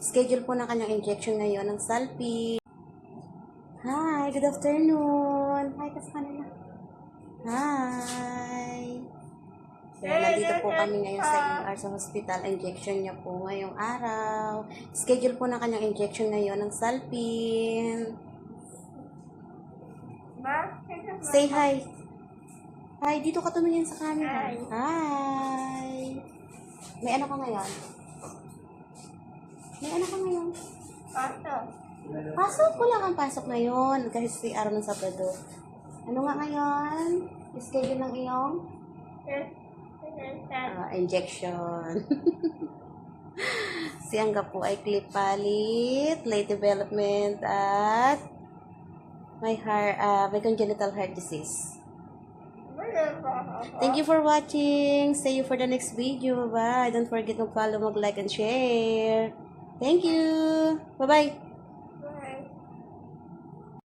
Schedule po na kanyang injection ngayon ng Salpi. Hi, good afternoon. Hi ka sa kanila. Hi. So, nandito po kami ngayon sa ER sa hospital. Injection niya po ngayong araw. Schedule po na kanyang injection ngayon ng Salpin. Say hi. Hi, dito ka tumingin sa camera. Hi. May ano ka ngayon? May ano ka ngayon? Pasok? Wala kang pasok ngayon. Kasi si araw ng Sabado. Ano nga ngayon? Schedule ng iyong? Injection. Si Angga po ay clip palit, late development, at may congenital heart disease. Thank you for watching. See you for the next video. Bye. Don't forget to follow, mag-like, and share. Thank you. Bye-bye.